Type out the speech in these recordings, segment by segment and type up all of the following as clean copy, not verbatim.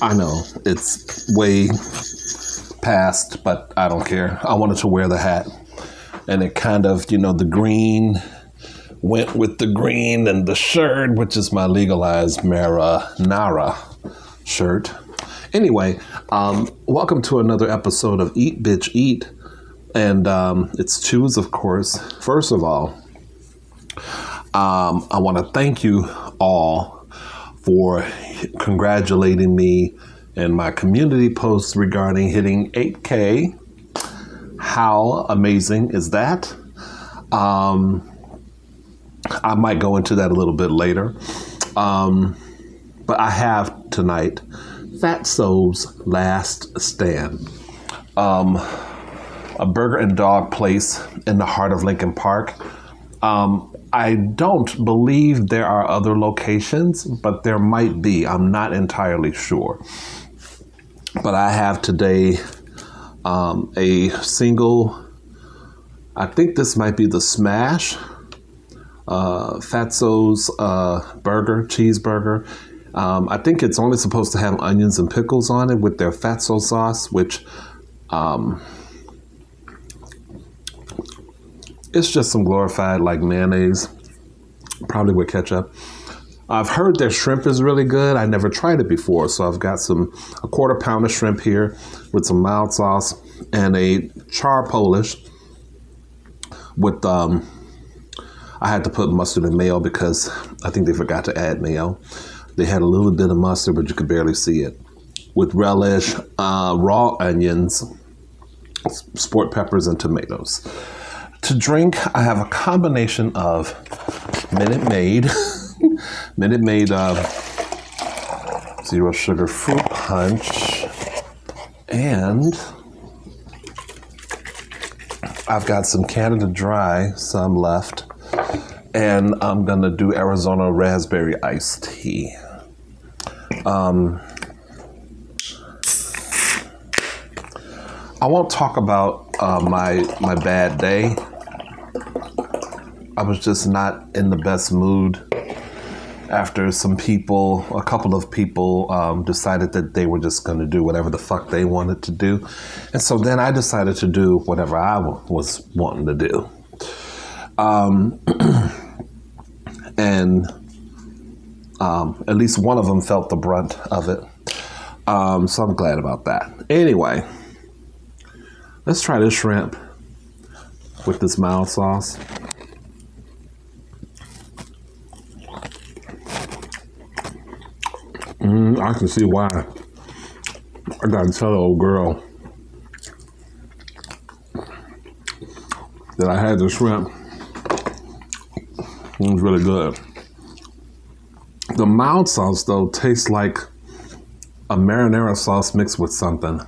I know it's way past, but I don't care. I wanted to wear the hat. And it kind of, the green went with the green and the shirt, which is my legalized marinara shirt. Anyway, welcome to another episode of Eat Bitch Eat. And it's Choose, of course. First of all, I want to thank you all for congratulating me in my community posts regarding hitting 8K. How amazing is that? I might go into that a little bit later. But I have tonight Fatso'S Last Stand. A burger and dog place in the heart of Lincoln Park. I don't believe there are other locations, but there might be. I'm not entirely sure. But I have today a single, I think this might be the Smash, Fatso'S burger, cheeseburger. I think it's only supposed to have onions and pickles on it with their Fatso sauce, which it's just some glorified like mayonnaise, probably with ketchup. I've heard their shrimp is really good. I never tried it before, so I've got a quarter pound of shrimp here with some mild sauce and a Char Polish with I had to put mustard and mayo because I think they forgot to add mayo. They had a little bit of mustard, but you could barely see it. With relish, raw onions, sport peppers, and tomatoes. To drink, I have a combination of Minute Maid zero sugar fruit punch, and I've got some Canada Dry, some left, and I'm gonna do Arizona raspberry iced tea. I won't talk about my bad day. I was just not in the best mood after a couple of people decided that they were just going to do whatever the fuck they wanted to do. And so then I decided to do whatever I was wanting to do. And at least one of them felt the brunt of it. So I'm glad about that. Anyway, let's try this shrimp with this mild sauce. I can see why. I gotta tell the old girl that I had the shrimp. It was really good. The mild sauce, though, tastes like a marinara sauce mixed with something.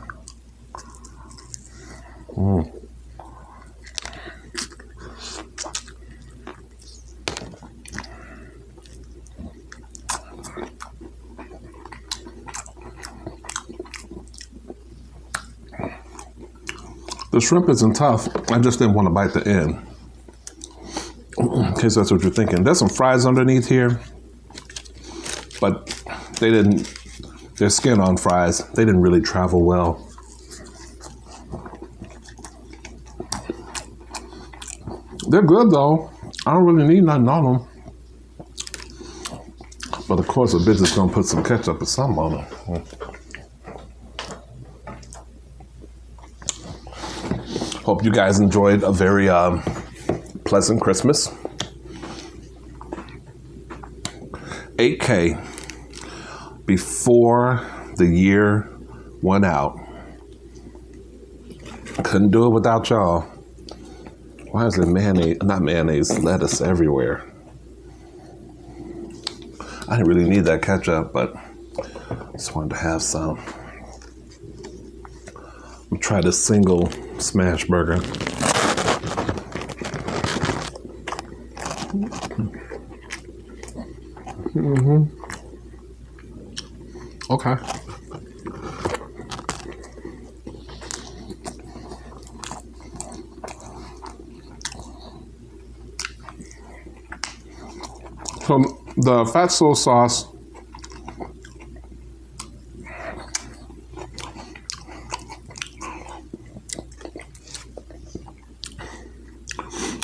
The shrimp isn't tough. I just didn't want to bite the end. In case that's what you're thinking. There's some fries underneath here, but their skin on fries, they didn't really travel well. They're good though. I don't really need nothing on them. But of course, a bitch is gonna put some ketchup or something on them. Hope you guys enjoyed a very pleasant Christmas. 8K before the year went out. Couldn't do it without y'all. Why is there lettuce everywhere? I didn't really need that ketchup, but I just wanted to have some. I'm gonna try this single smash burger. Okay. So the Fatso'S sauce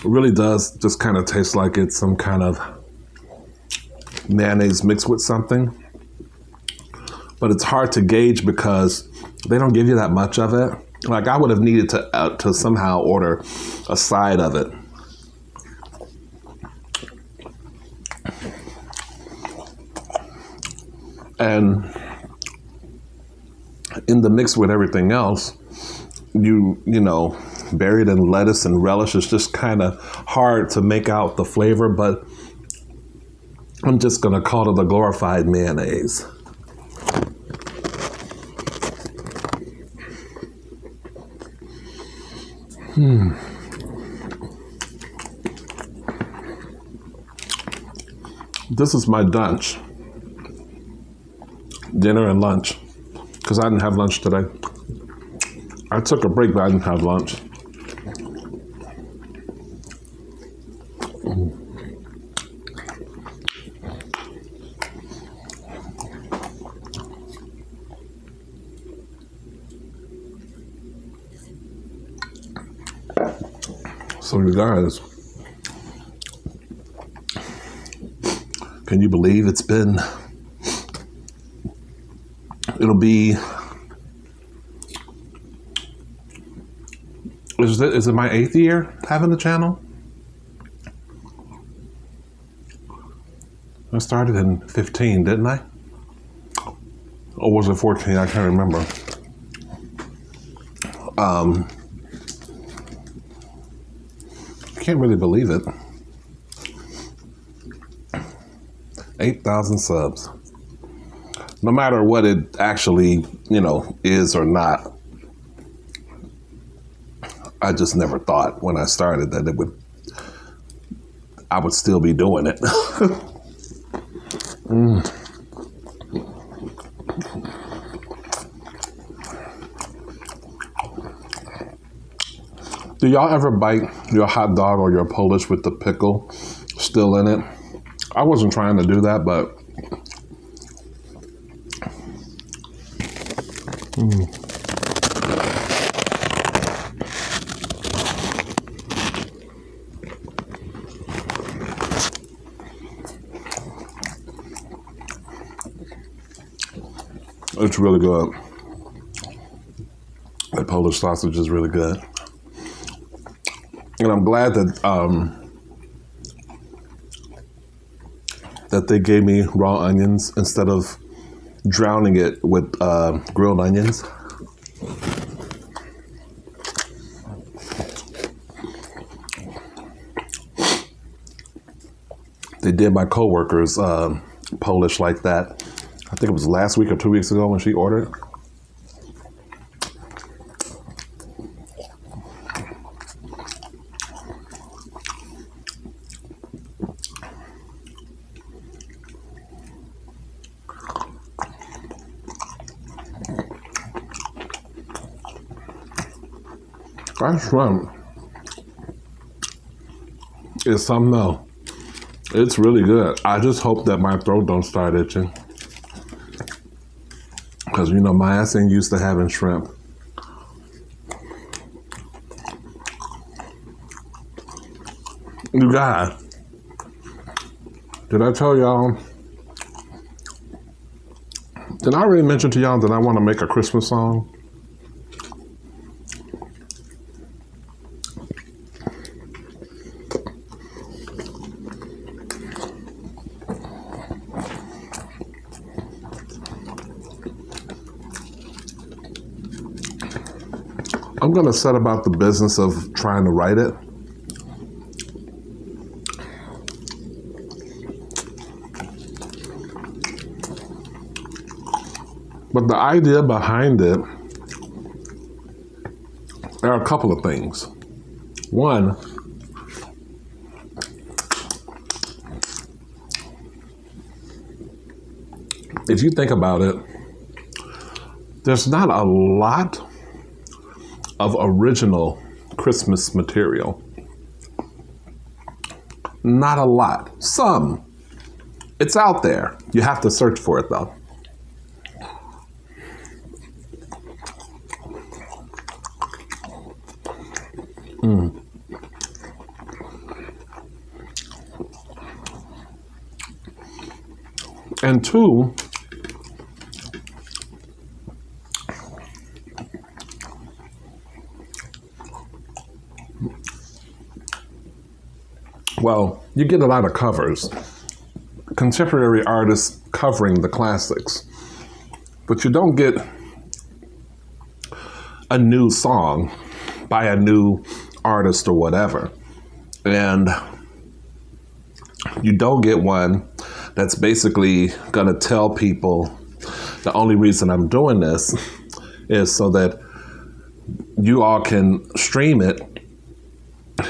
It really does just kind of taste like it's some kind of mayonnaise mixed with something. But it's hard to gauge because they don't give you that much of it. Like I would have needed to somehow order a side of it. And in the mix with everything else, you know, buried in lettuce and relish, is just kind of hard to make out the flavor, but I'm just going to call it the glorified mayonnaise. This is my lunch. Dinner and lunch. Because I didn't have lunch today. I took a break, but I didn't have lunch. So you guys, can you believe it'll be, is it my 8th year having the channel? I started in 15, didn't I? Or was it 14? I can't remember. I can't really believe it. 8,000 subs. No matter what it actually, you know, is or not, I just never thought when I started that I would still be doing it. Do y'all ever bite your hot dog or your Polish with the pickle still in it? I wasn't trying to do that, but it's really good. The Polish sausage is really good. And I'm glad that they gave me raw onions instead of drowning it with grilled onions. They did my coworkers Polish like that. I think it was last week or 2 weeks ago when she ordered. That shrimp is something else. It's really good. I just hope that my throat don't start itching. Because, you know, my ass ain't used to having shrimp. You guys, did I tell y'all? Did I already mention to y'all that I want to make a Christmas song? I'm going to set about the business of trying to write it. But the idea behind it, there are a couple of things. One, if you think about it, there's not a lot of original Christmas material. Not a lot. Some. It's out there. You have to search for it though. And two, well, you get a lot of covers. Contemporary artists covering the classics. But you don't get a new song by a new artist or whatever. And you don't get one that's basically going to tell people the only reason I'm doing this is so that you all can stream it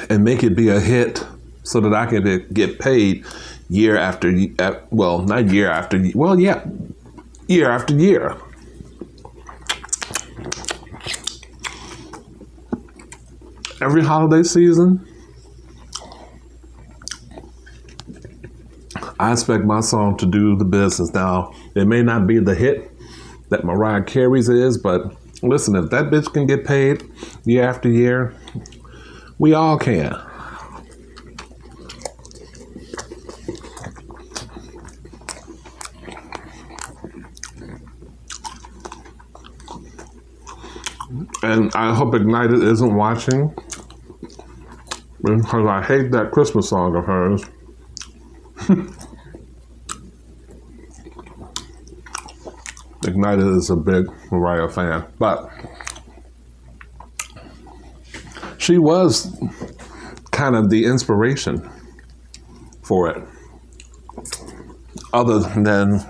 and make it be a hit so that I can get paid year after year. Well, not year after year. Well, yeah, year after year. Every holiday season, I expect my song to do the business. Now, it may not be the hit that Mariah Carey's is, but listen, if that bitch can get paid year after year, we all can. And I hope Ignited isn't watching, because I hate that Christmas song of hers. Ignited is a big Mariah fan, but she was kind of the inspiration for it. Other than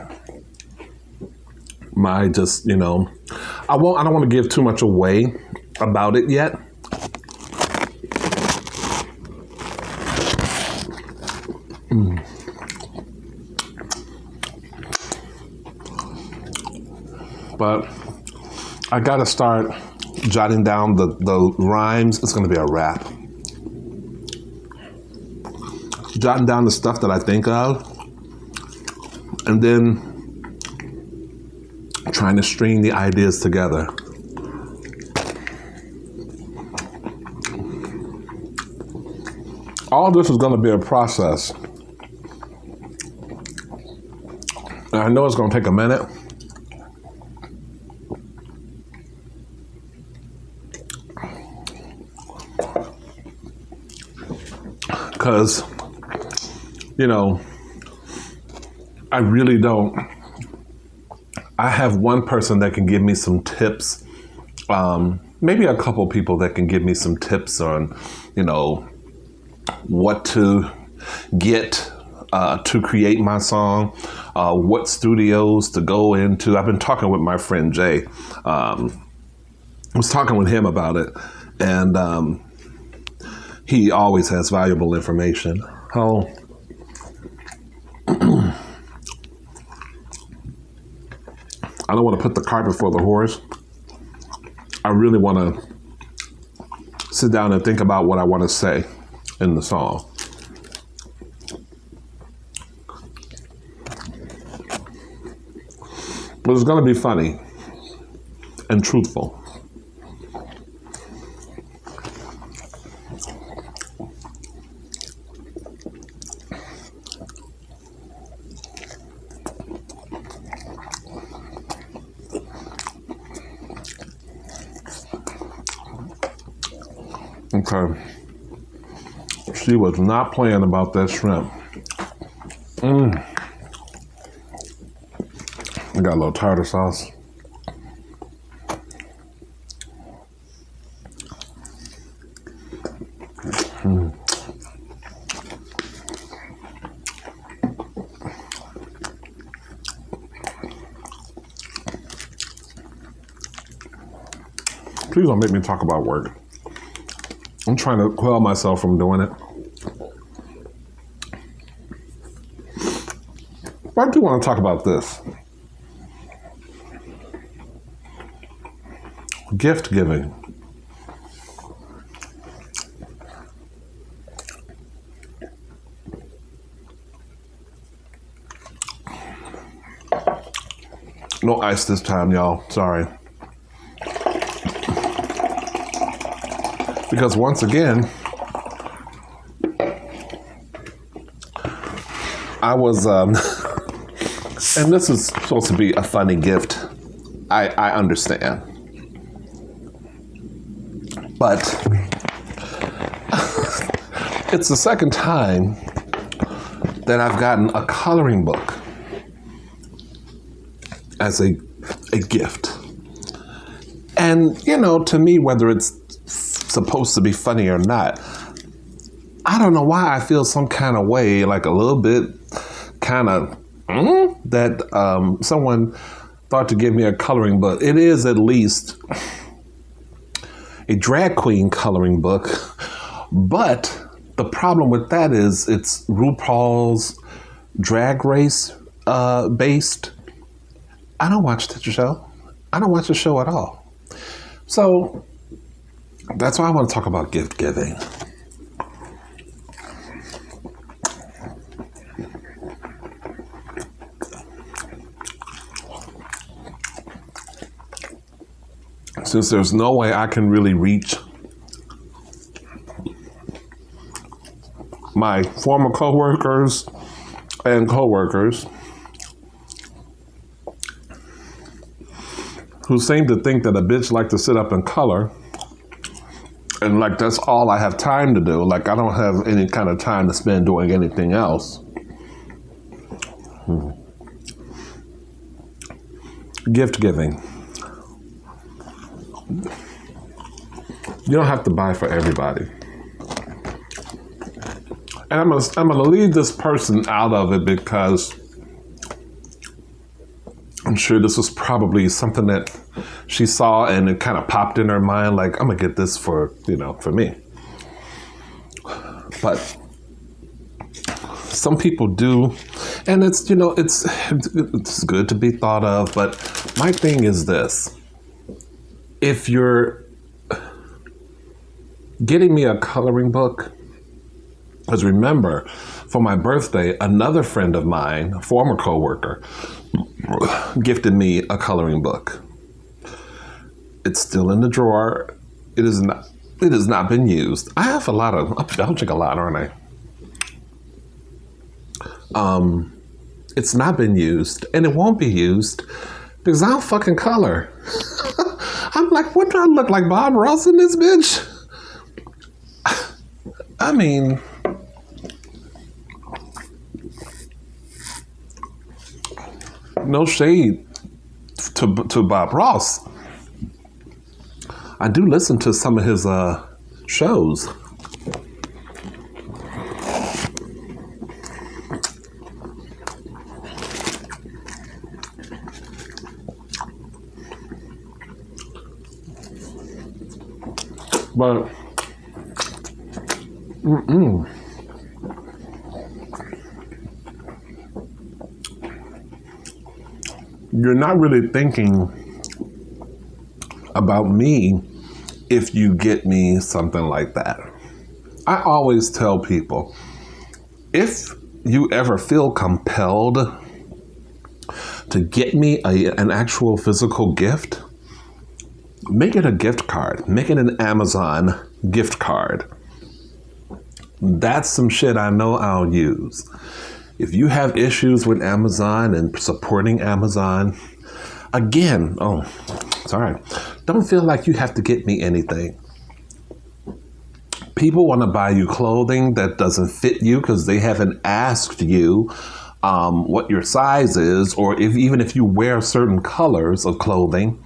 my just, I don't want to give too much away about it yet. But I gotta start jotting down the rhymes. It's gonna be a rap. Jotting down the stuff that I think of, and then trying to string the ideas together. All this is gonna be a process. And I know it's gonna take a minute. Because, I really don't. I have one person that can give me some tips, maybe a couple people that can give me some tips on, what to get to create my song, what studios to go into. I've been talking with my friend Jay. I was talking with him about it, and he always has valuable information. Oh. I don't want to put the cart before the horse. I really want to sit down and think about what I want to say in the song. But it's going to be funny and truthful. Okay. She was not playing about that shrimp. I got a little tartar sauce. Please don't make me talk about work. I'm trying to quell myself from doing it. But I do want to talk about this. Gift giving. No ice this time, y'all. Sorry. Because once again, I was And this is supposed to be a funny gift. I understand. But it's the second time that I've gotten a coloring book as a gift. And, you know, to me, whether it's supposed to be funny or not, I don't know why I feel some kind of way, like a little bit kind of that someone thought to give me a coloring book. It is at least a drag queen coloring book, but the problem with that is it's RuPaul's Drag Race based. I don't watch the show. I don't watch the show at all. So that's why I want to talk about gift giving. Since there's no way I can really reach my former coworkers and coworkers who seem to think that a bitch like to sit up and color, and like that's all I have time to do. Like I don't have any kind of time to spend doing anything else. Gift giving. You don't have to buy for everybody. And I'm gonna leave this person out of it because I'm sure this was probably something that she saw and it kind of popped in her mind, like, I'm gonna get this for me. But some people do, and it's good to be thought of, but my thing is this. If you're getting me a coloring book, because remember, for my birthday, another friend of mine, a former coworker, gifted me a coloring book. It's still in the drawer. It has not been used. I have a lot of, I'll drink a lot, aren't I? It's not been used, and it won't be used because I don't fucking color. I'm like, what do I look like, Bob Ross in this bitch? I mean, no shade to Bob Ross. I do listen to some of his shows. But you're not really thinking about me if you get me something like that. I always tell people, if you ever feel compelled to get me an actual physical gift, make it a gift card. Make it an Amazon gift card. That's some shit I know I'll use. If you have issues with Amazon and supporting Amazon, again, don't feel like you have to get me anything. People want to buy you clothing that doesn't fit you because they haven't asked you what your size is, or even if you wear certain colors of clothing.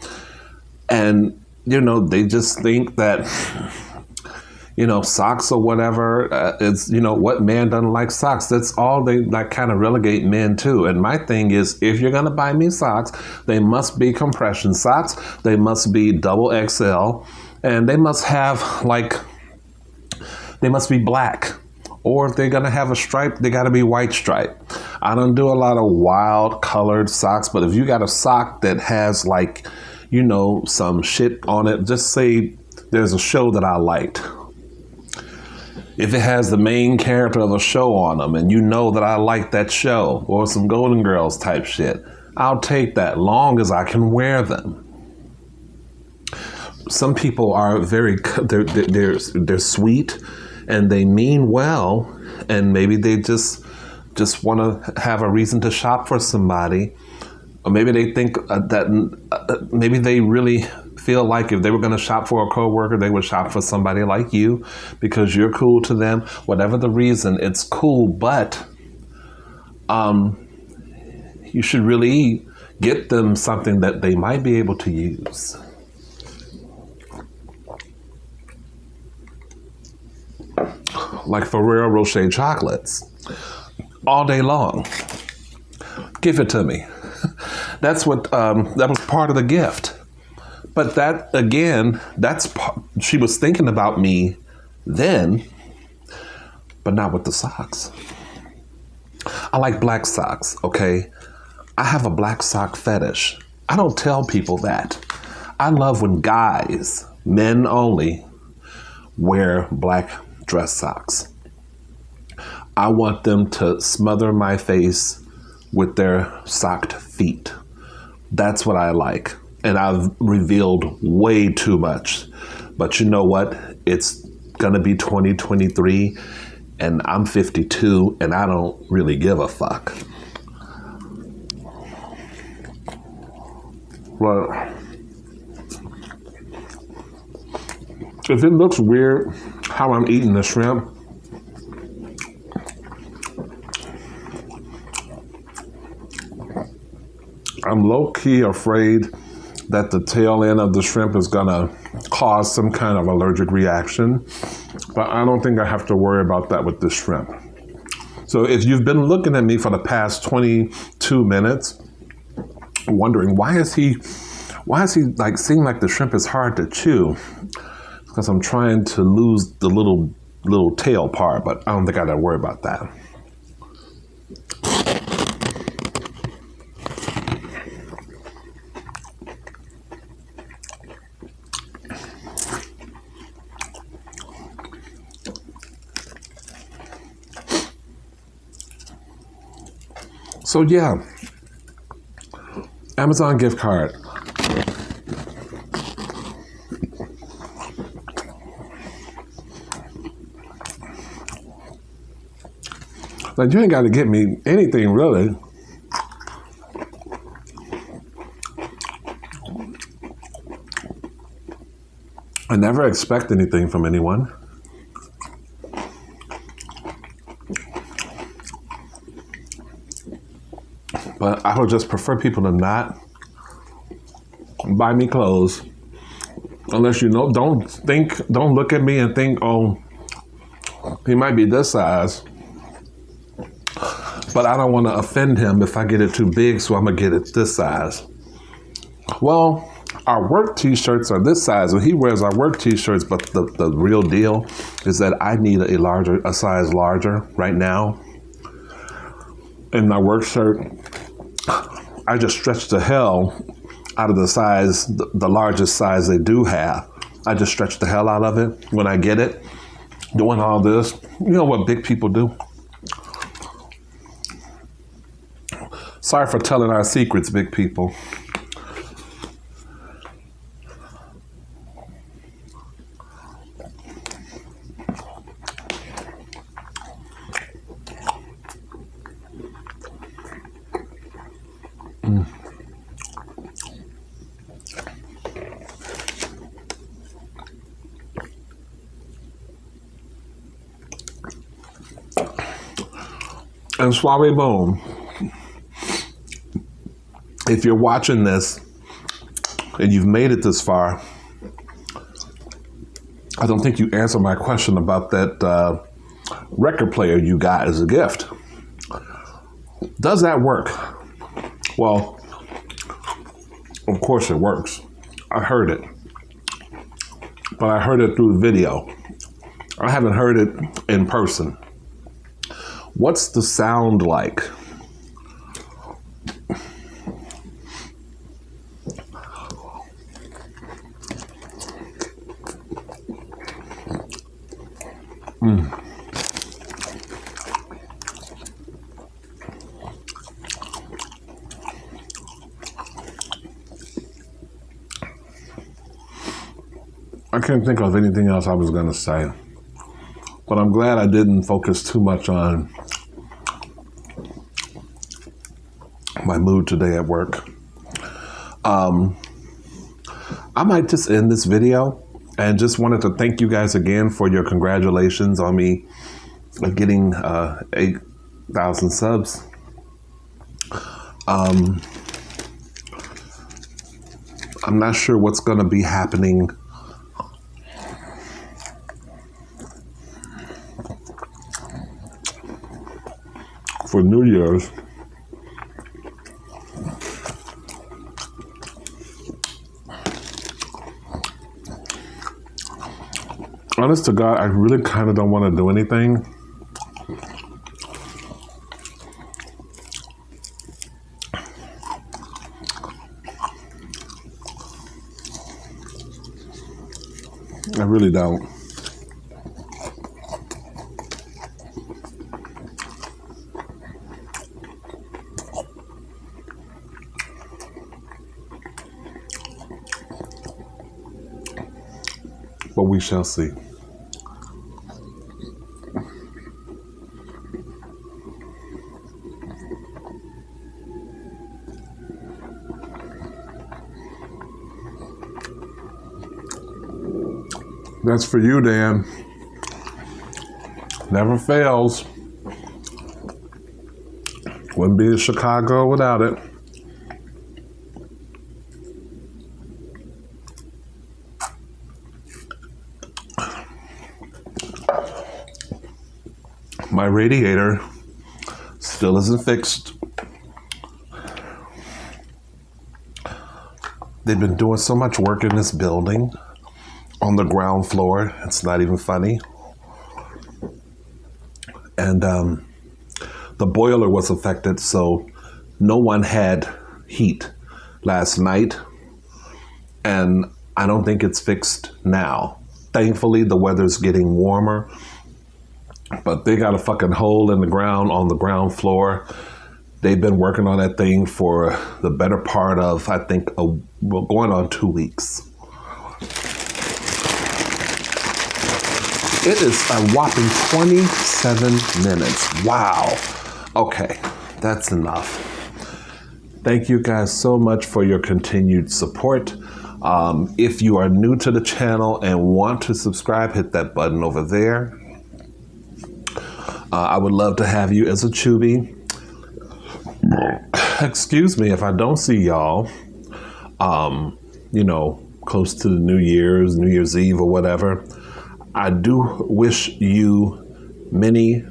And, they just think that, socks or whatever, it's, what man doesn't like socks? That's all they like kind of relegate men to. And my thing is, if you're going to buy me socks, they must be compression socks. They must be double XL. And they must have they must be black. Or if they're going to have a stripe, they got to be white stripe. I don't do a lot of wild colored socks, but if you got a sock that has some shit on it, just say there's a show that I liked. If it has the main character of a show on them and that I like that show, or some Golden Girls type shit, I'll take that long as I can wear them. Some people are they're sweet and they mean well, and maybe they just just want to have a reason to shop for somebody. Or maybe they think that maybe they really feel like if they were going to shop for a coworker, they would shop for somebody like you because you're cool to them. Whatever the reason, it's cool, but you should really get them something that they might be able to use. Like Ferrero Rocher chocolates all day long. Give it to me. That's what that was part of the gift. But that again, she was thinking about me then, but not with the socks. I like black socks, okay? I have a black sock fetish. I don't tell people that. I love when guys, men only, wear black dress socks. I want them to smother my face with their socked feet. That's what I like. And I've revealed way too much. But you know what? It's gonna be 2023 and I'm 52 and I don't really give a fuck. Well, if it looks weird how I'm eating the shrimp, I'm low-key afraid that the tail end of the shrimp is gonna cause some kind of allergic reaction, but I don't think I have to worry about that with this shrimp. So if you've been looking at me for the past 22 minutes, wondering why is he like seem like the shrimp is hard to chew, because I'm trying to lose the little tail part, but I don't think I gotta worry about that. So yeah, Amazon gift card. Like, you ain't got to get me anything really. I never expect anything from anyone. But I would just prefer people to not buy me clothes unless you know, don't look at me and think, oh, he might be this size. But I don't want to offend him if I get it too big, so I'm going to get it this size. Well, our work t-shirts are this size, and he wears our work t-shirts, but the real deal is that I need a size larger right now. In my work shirt, I just stretch the hell out of the size, the largest size they do have. I just stretch the hell out of it when I get it. Doing all this, you know what big people do? Sorry for telling our secrets, big people. And Suave Boom, if you're watching this and you've made it this far, I don't think you answered my question about that record player you got as a gift. Does that work? Well, of course it works. I heard it. But I heard it through video. I haven't heard it in person. What's the sound like? I can't think of anything else I was going to say, but I'm glad I didn't focus too much on my mood today at work. I might just end this video and just wanted to thank you guys again for your congratulations on me getting 8,000 subs. I'm not sure what's going to be happening for New Year's. Honest to God, I really kind of don't want to do anything. I really don't. But we shall see. That's for you, Dan. Never fails. Wouldn't be in Chicago without it. My radiator still isn't fixed. They've been doing so much work in this building. On the ground floor, it's not even funny. And the boiler was affected, so no one had heat last night. And I don't think it's fixed now. Thankfully, the weather's getting warmer. But they got a fucking hole in the ground on the ground floor. They've been working on that thing for the better part of, I think, going on 2 weeks. It is a whopping 27 minutes. Wow. Okay, that's enough. Thank you guys so much for your continued support. If you are new to the channel and want to subscribe, hit that button over there. I would love to have you as a chubby. Excuse me if I don't see y'all, close to the New Year's Eve or whatever. I do wish you many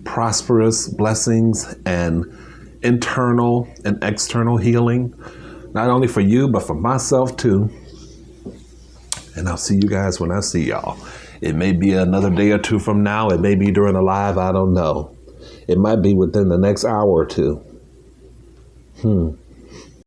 prosperous blessings and internal and external healing, not only for you, but for myself too. And I'll see you guys when I see y'all. It may be another day or two from now. It may be during a live. I don't know. It might be within the next hour or two.